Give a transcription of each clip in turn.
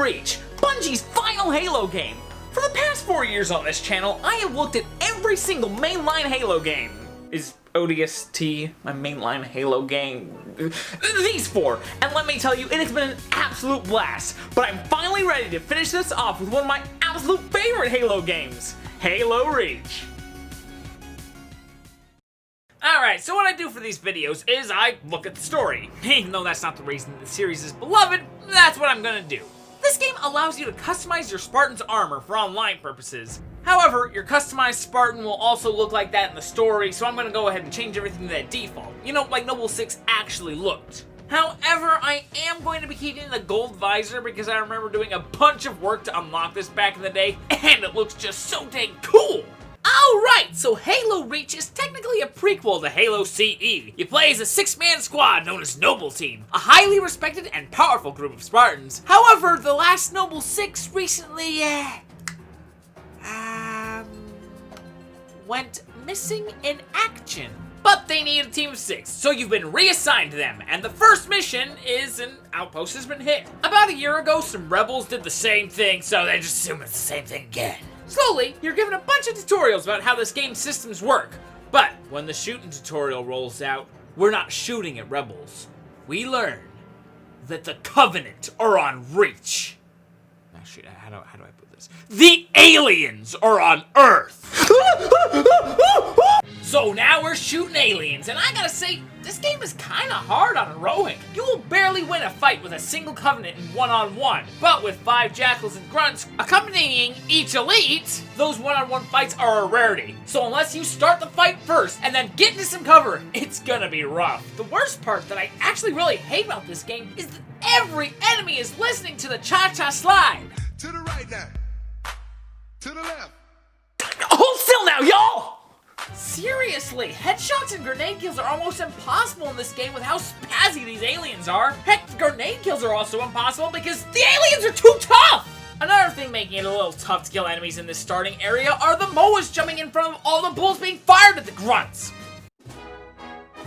Reach, Bungie's final Halo game. For the past 4 years on this channel, I have looked at every single mainline Halo game. Is ODST my mainline Halo game? These 4, and let me tell you, it has been an absolute blast. But I'm finally ready to finish this off with one of my absolute favorite Halo games, Halo Reach. Alright, so what I do for these videos is I look at the story. Even though that's not the reason the series is beloved, that's what I'm gonna do. This game allows you to customize your Spartan's armor for online purposes. However, your customized Spartan will also look like that in the story, so I'm gonna go ahead and change everything to that default. You know, like Noble 6 actually looked. However, I am going to be keeping the gold visor because I remember doing a bunch of work to unlock this back in the day, and it looks just so dang cool! Alright, so Halo Reach is technically a prequel to Halo CE. You play as a 6-man squad known as Noble Team, a highly respected and powerful group of Spartans. However, the last Noble 6 recently, went missing in action. But they need a team of 6, so you've been reassigned to them, and the first mission is an outpost has been hit. About a year ago, some rebels did the same thing, so they just assume it's the same thing again. Slowly, you're given a bunch of tutorials about how this game's systems work, but when the shooting tutorial rolls out, we're not shooting at rebels. We learn that the Covenant are on Reach. Actually, how do I put this? The aliens are on Earth! So now we're shooting aliens, and I gotta say, this game is kinda hard on heroic. You will barely win a fight with a single Covenant in one-on-one, but with 5 Jackals and Grunts accompanying each elite, those one-on-one fights are a rarity. So unless you start the fight first and then get into some cover, it's gonna be rough. The worst part that I actually really hate about this game is that every enemy is listening to the cha-cha slide. To the right now. To the left. Hold still now, y'all! Seriously, headshots and grenade kills are almost impossible in this game with how spazzy these aliens are. Heck, the grenade kills are also impossible because the aliens are too tough! Another thing making it a little tough to kill enemies in this starting area are the MOAs jumping in front of all the bullets being fired at the Grunts.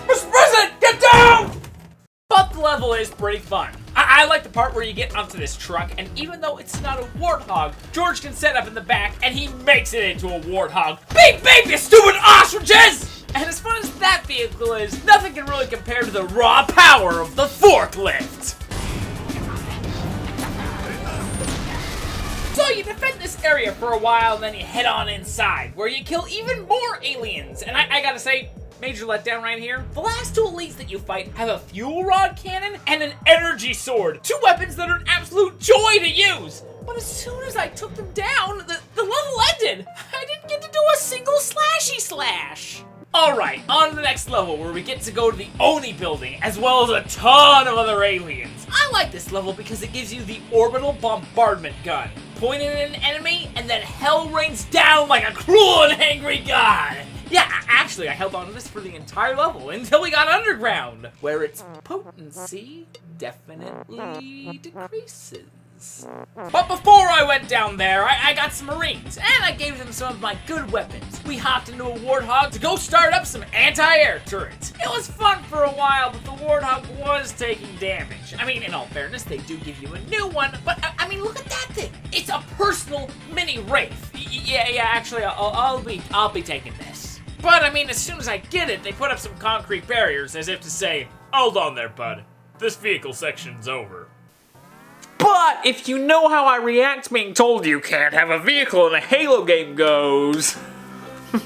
Mr. President, get down! But the level is pretty fun. I like the part where you get onto this truck, and even though it's not a warthog, George can set up in the back, and he makes it into a warthog. Beep, beep, you stupid ostriches! And as fun as that vehicle is, nothing can really compare to the raw power of the forklift. So you defend this area for a while, and then you head on inside, where you kill even more aliens. And I gotta say, major letdown right here. The last 2 elites that you fight have a fuel rod cannon and an energy sword. 2 weapons that are an absolute joy to use. But as soon as I took them down, the level ended. I didn't get to do a single slashy slash. Alright, on to the next level where we get to go to the Oni building as well as a ton of other aliens. I like this level because it gives you the orbital bombardment gun. Point it at an enemy and then hell rains down like a cruel and angry god. Yeah, actually, I held on to this for the entire level until we got underground, where its potency definitely decreases. But before I went down there, I got some Marines, and I gave them some of my good weapons. We hopped into a Warthog to go start up some anti-air turrets. It was fun for a while, but the Warthog was taking damage. I mean, in all fairness, they do give you a new one, but I mean, look at that thing. It's a personal mini Wraith. Yeah, actually, I'll be taking this. But, I mean, as soon as I get it, they put up some concrete barriers as if to say, hold on there, bud. This vehicle section's over. But if you know how I react to being told you can't have a vehicle in a Halo game goes... You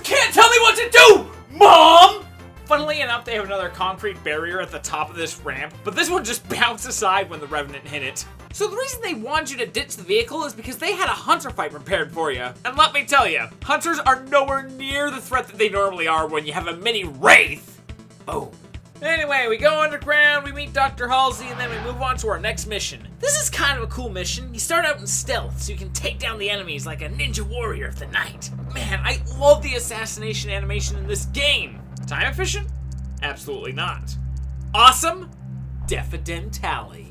can't tell me what to do, Mom! Funnily enough, they have another concrete barrier at the top of this ramp, but this one just bounced aside when the Revenant hit it. So the reason they want you to ditch the vehicle is because they had a hunter fight prepared for you. And let me tell you, hunters are nowhere near the threat that they normally are when you have a mini Wraith. Boom. Anyway, we go underground, we meet Dr. Halsey, and then we move on to our next mission. This is kind of a cool mission. You start out in stealth, so you can take down the enemies like a ninja warrior of the night. Man, I love the assassination animation in this game. Time efficient? Absolutely not. Awesome? Defidentally.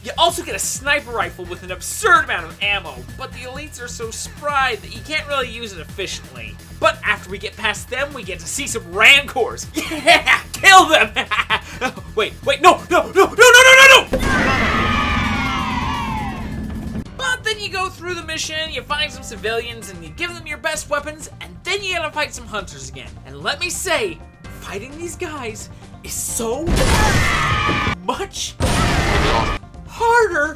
You also get a sniper rifle with an absurd amount of ammo, but the elites are so spry that you can't really use it efficiently. But after we get past them, we get to see some Rancors. Yeah! Kill them! Wait, no! mission, you find some civilians, and you give them your best weapons, and then you gotta fight some hunters again. And let me say, fighting these guys is so much harder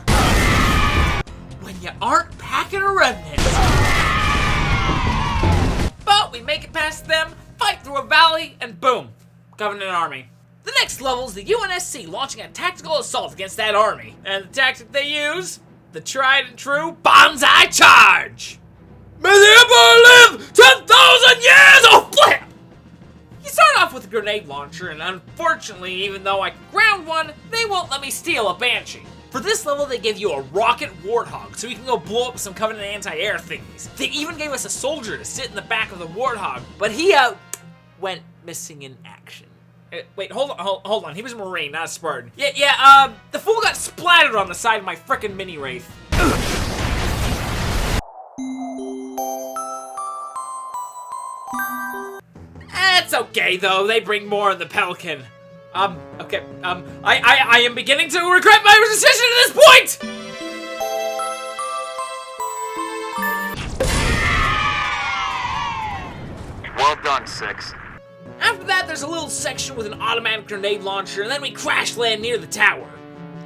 when you aren't packing a remnant. But we make it past them, fight through a valley, and boom, Covenant army. The next level is the UNSC launching a tactical assault against that army. And the tactic they use? The tried and true bonsai charge! May the Emperor live 10,000 years! Oh, flip! You start off with a grenade launcher, and unfortunately, even though I ground one, they won't let me steal a Banshee. For this level, they give you a rocket Warthog, so you can go blow up some Covenant anti-air thingies. They even gave us a soldier to sit in the back of the Warthog, but he went missing in action. Wait, hold on. He was a Marine, not a Spartan. Yeah, the fool got splattered on the side of my frickin' mini Wraith. That's okay, though. They bring more in the Pelican. Okay, I am beginning to regret my decision at this point! Well done, 6. After that, there's a little section with an automatic grenade launcher, and then we crash land near the tower.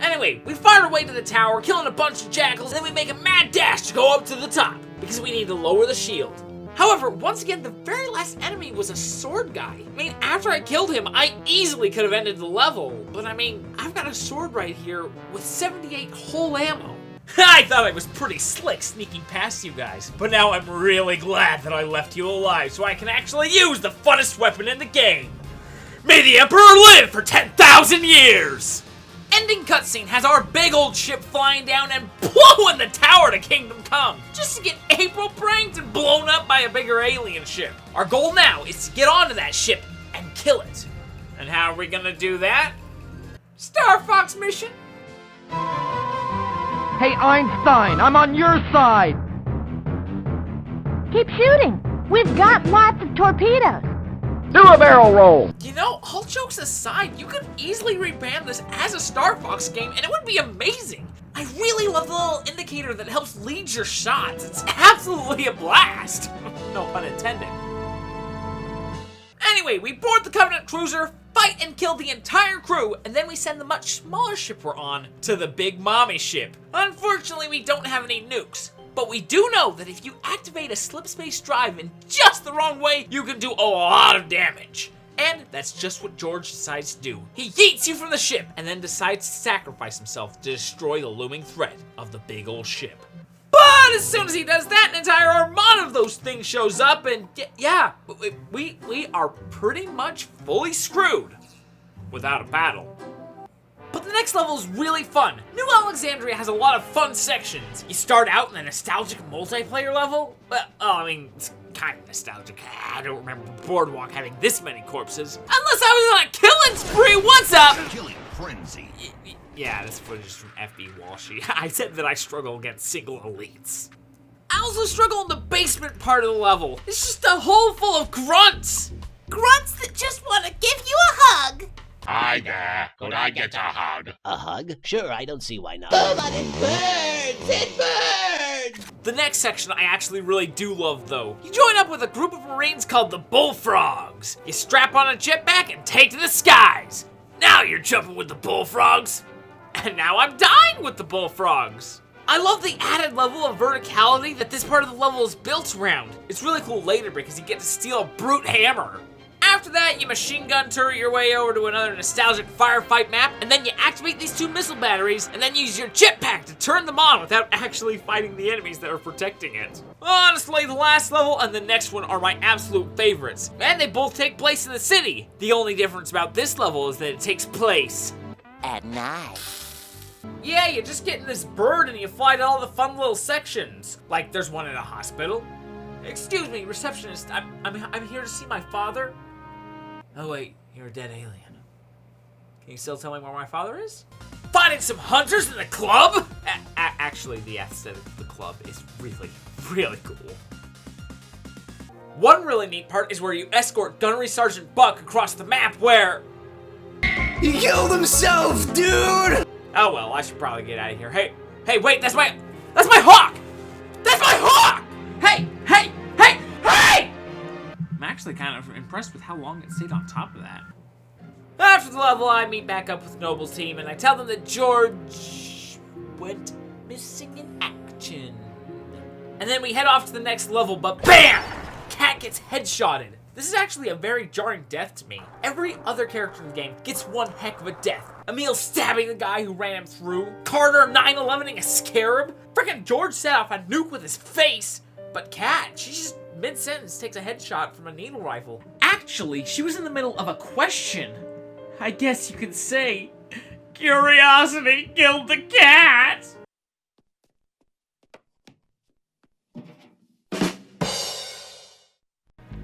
Anyway, we fire our way to the tower, killing a bunch of jackals, and then we make a mad dash to go up to the top, because we need to lower the shield. However, once again, the very last enemy was a sword guy. I mean, after I killed him, I easily could have ended the level, but I mean, I've got a sword right here with 78 whole ammo. I thought I was pretty slick sneaking past you guys, but now I'm really glad that I left you alive so I can actually use the funnest weapon in the game. May the Emperor live for 10,000 years! Ending cutscene has our big old ship flying down and blowing the tower to Kingdom Come, just to get April pranked and blown up by a bigger alien ship. Our goal now is to get onto that ship and kill it. And how are we gonna do that? Star Fox mission? Hey, Einstein, I'm on your side! Keep shooting! We've got lots of torpedoes! Do a barrel roll! You know, all jokes aside, you could easily rebrand this as a Star Fox game and it would be amazing! I really love the little indicator that helps lead your shots. It's absolutely a blast! No pun intended. Anyway, we board the Covenant cruiser, fight and kill the entire crew, and then we send the much smaller ship we're on to the big mommy ship. Unfortunately, we don't have any nukes, but we do know that if you activate a slip space drive in just the wrong way, you can do a lot of damage. And that's just what George decides to do. He yeets you from the ship and then decides to sacrifice himself to destroy the looming threat of the big old ship. But as soon as he does that, an entire armada of those things shows up, and yeah, we are pretty much fully screwed without a battle. But the next level is really fun. New Alexandria has a lot of fun sections. You start out in a nostalgic multiplayer level. Well, I mean, it's kind of nostalgic. I don't remember Boardwalk having this many corpses. Unless I was on a killing spree, what's up? Killing frenzy. Yeah, this footage is from FB Walshy. I said that I struggle against single elites. I also struggle in the basement part of the level. It's just a hole full of grunts. Grunts that just want to give you a hug! Hi there. Could I get a hug? A hug? Sure, I don't see why not. Oh, but it burns! It burns! The next section I actually really do love, though. You join up with a group of Marines called the Bullfrogs. You strap on a jetpack and take to the skies. Now you're jumping with the Bullfrogs. And now I'm dying with the Bullfrogs. I love the added level of verticality that this part of the level is built around. It's really cool later because you get to steal a brute hammer. After that, you machine gun turret your way over to another nostalgic firefight map, and then you activate these 2 missile batteries, and then use your jetpack to turn them on without actually fighting the enemies that are protecting it. Honestly, the last level and the next one are my absolute favorites, and they both take place in the city. The only difference about this level is that it takes place At night. Yeah, you just get in this bird and you fly to all the fun little sections. Like there's one in a hospital. Excuse me, receptionist, I'm here to see my father. Oh wait, you're a dead alien. Can you still tell me where my father is? Fighting some hunters in the club? Actually, the aesthetic of the club is really, really cool. One really neat part is where you escort Gunnery Sergeant Buck across the map where... He killed himself, dude! Oh well, I should probably get out of here. Hey, wait, that's my hawk! That's my I'm actually kind of impressed with how long it stayed on top of that. After the level, I meet back up with Noble's team, and I tell them that George went missing in action. And then we head off to the next level, but BAM! Cat gets headshotted. This is actually a very jarring death to me. Every other character in the game gets one heck of a death. Emil stabbing the guy who ran him through. Carter 9/11ing a scarab. Frickin' George set off a nuke with his face. But Cat, she just mid-sentence takes a headshot from a needle rifle. Actually, she was in the middle of a question. I guess you could say, curiosity killed the cat.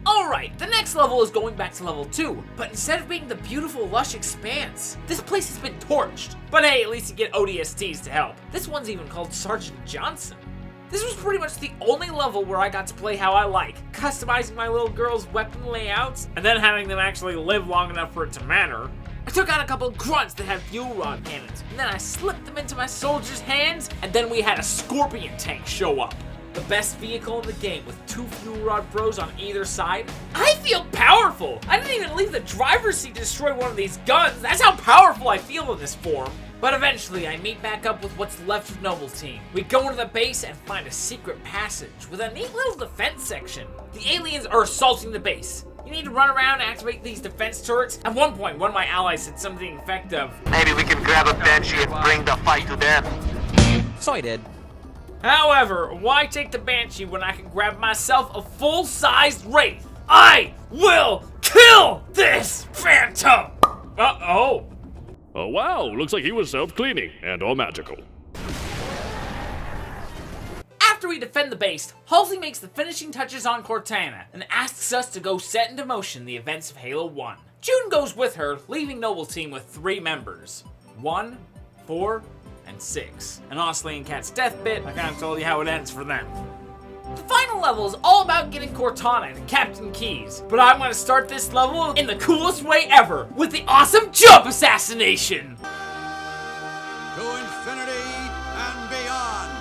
Alright, the next level is going back to level 2, but instead of being the beautiful lush expanse, this place has been torched. But hey, at least you get ODSTs to help. This one's even called Sergeant Johnson. This was pretty much the only level where I got to play how I like, customizing my little girl's weapon layouts, and then having them actually live long enough for it to matter. I took out a couple grunts that had fuel rod cannons, and then I slipped them into my soldiers' hands, and then we had a scorpion tank show up. The best vehicle in the game with 2 fuel rod bros on either side. I feel powerful! I didn't even leave the driver's seat to destroy one of these guns. That's how powerful I feel in this form. But eventually, I meet back up with what's left of Noble's team. We go into the base and find a secret passage with a neat little defense section. The aliens are assaulting the base. You need to run around and activate these defense turrets. At one point, one of my allies said something effective. Maybe we can grab a Banshee and bring the fight to them. So I did. However, why take the Banshee when I can grab myself a full-sized Wraith? I will kill this Phantom! Uh-oh. Oh wow, looks like he was self-cleaning and or magical. After we defend the base, Halsey makes the finishing touches on Cortana and asks us to go set into motion the events of Halo 1. June goes with her, leaving Noble's team with 3 members. 1, 4, and 6. And honestly, in Cat's death bit, I kind of told you how it ends for them. The final level is all about getting Cortana and Captain Keys, but I'm going to start this level in the coolest way ever, with the awesome jump assassination! To infinity and beyond.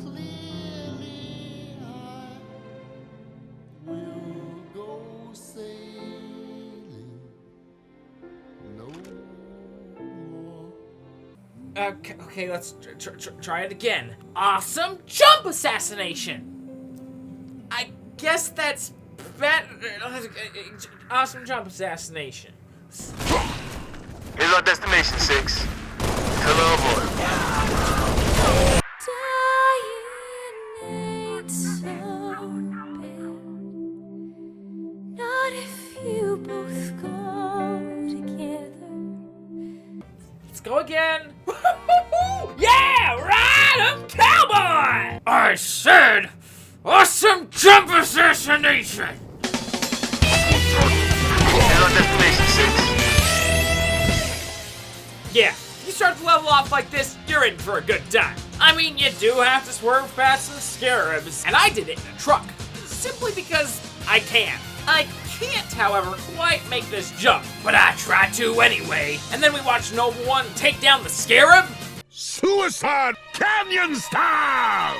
Clearly I will go sailing no more. Okay, let's try it again. Awesome jump assassination! I guess that's better. Awesome jump assassination. Here's our destination, 6. Hello, aboard. Dying ain't so bad. Not if you both go together. Let's go again. Yeah, right, I'm cowboy! I said, awesome jump assassination! Here's our destination, 6. Yeah, if you start the level off like this, you're in for a good time. I mean, you do have to swerve past some scarabs, and I did it in a truck, simply because I can. I can't, however, quite make this jump, but I try to anyway. And then we watch Noble 1 take down the scarab. Suicide Canyon style!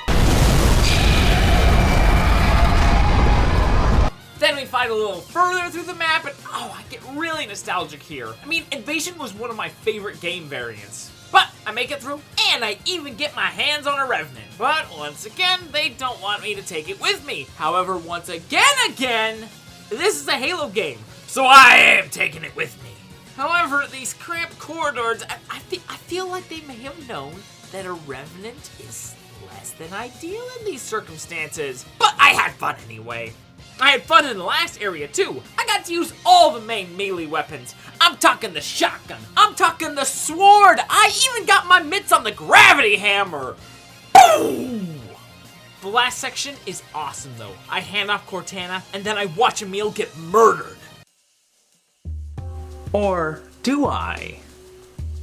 Then we fight a little further through the map, and oh, I get really nostalgic here. I mean, Invasion was one of my favorite game variants. But I make it through, and I even get my hands on a Revenant. But once again, they don't want me to take it with me. However, once again, this is a Halo game, so I am taking it with me. However, these cramped corridors, I feel like they may have known that a Revenant is less than ideal in these circumstances. But I had fun anyway. I had fun in the last area too. I got to use all the main melee weapons. I'm talking the shotgun. I'm talking the sword. I even got my mitts on the gravity hammer. Boom! The last section is awesome though. I hand off Cortana and then I watch Emil get murdered. Or do I?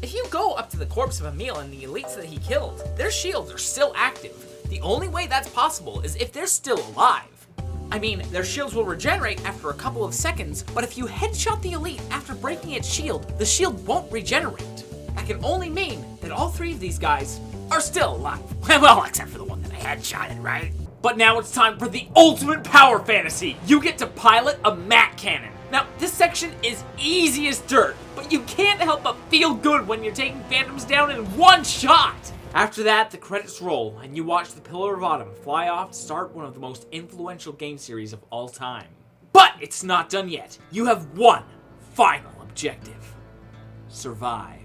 If you go up to the corpse of Emil and the elites that he killed, their shields are still active. The only way that's possible is if they're still alive. I mean, their shields will regenerate after a couple of seconds, but if you headshot the elite after breaking its shield, the shield won't regenerate. That can only mean that all 3 of these guys are still alive. Well, except for the one that I headshotted, right? But now it's time for the ultimate power fantasy. You get to pilot a mat cannon. Now, this section is easy as dirt, but you can't help but feel good when you're taking phantoms down in one shot. After that, the credits roll, and you watch the Pillar of Autumn fly off to start one of the most influential game series of all time. But it's not done yet. You have one final objective. Survive.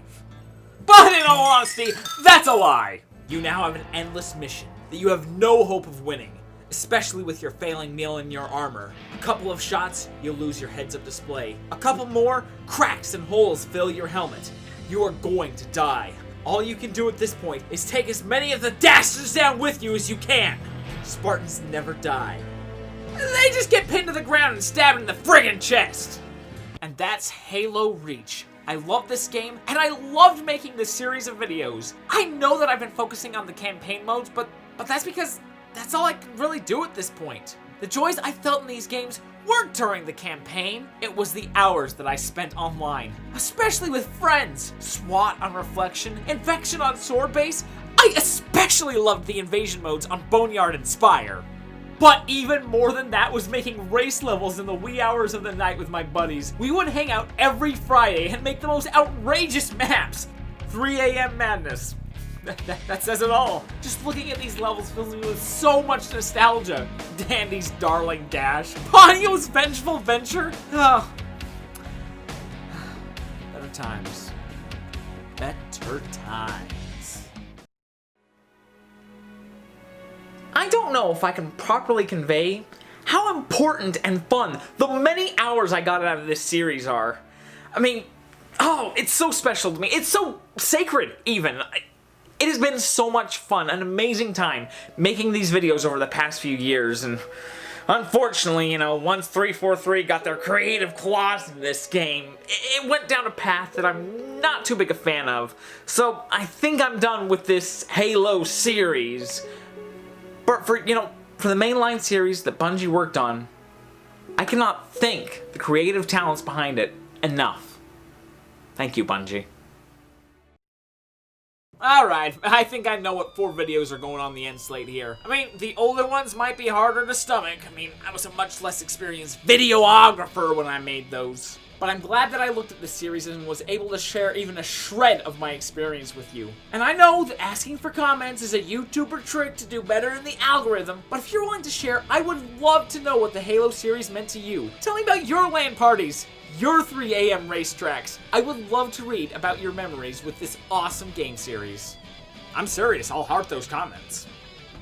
But in all honesty, that's a lie. You now have an endless mission that you have no hope of winning, especially with your failing meal in your armor. A couple of shots, you'll lose your heads-up display. A couple more, cracks and holes fill your helmet. You are going to die. All you can do at this point is take as many of the dastards down with you as you can. Spartans never die. They just get pinned to the ground and stabbed in the friggin' chest. And that's Halo Reach. I love this game, and I loved making this series of videos. I know that I've been focusing on the campaign modes, but that's because that's all I can really do at this point. The joys I felt in these games weren't during the campaign. It was the hours that I spent online, especially with friends. SWAT on Reflection, Infection on Sword Base. I especially loved the invasion modes on Boneyard and Spire. But even more than that was making race levels in the wee hours of the night with my buddies. We would hang out every Friday and make the most outrageous maps. 3 a.m. madness. That says it all. Just looking at these levels fills me with so much nostalgia. Dandy's Darling Dash. Ponyo's Vengeful Venture. Oh. Better times. Better times. I don't know if I can properly convey how important and fun the many hours I got out of this series are. I mean, oh, it's so special to me. It's so sacred, even. It has been so much fun, an amazing time making these videos over the past few years, and unfortunately, once 343 got their creative claws in this game, it went down a path that I'm not too big a fan of. So I think I'm done with this Halo series. But for the mainline series that Bungie worked on, I cannot thank the creative talents behind it enough. Thank you, Bungie. Alright, I think I know what 4 videos are going on the end slate here. I mean, the older ones might be harder to stomach. I mean, I was a much less experienced videographer when I made those. But I'm glad that I looked at this series and was able to share even a shred of my experience with you. And I know that asking for comments is a YouTuber trick to do better in the algorithm, but if you're willing to share, I would love to know what the Halo series meant to you. Tell me about your LAN parties, your 3 a.m. racetracks. I would love to read about your memories with this awesome game series. I'm serious, I'll heart those comments.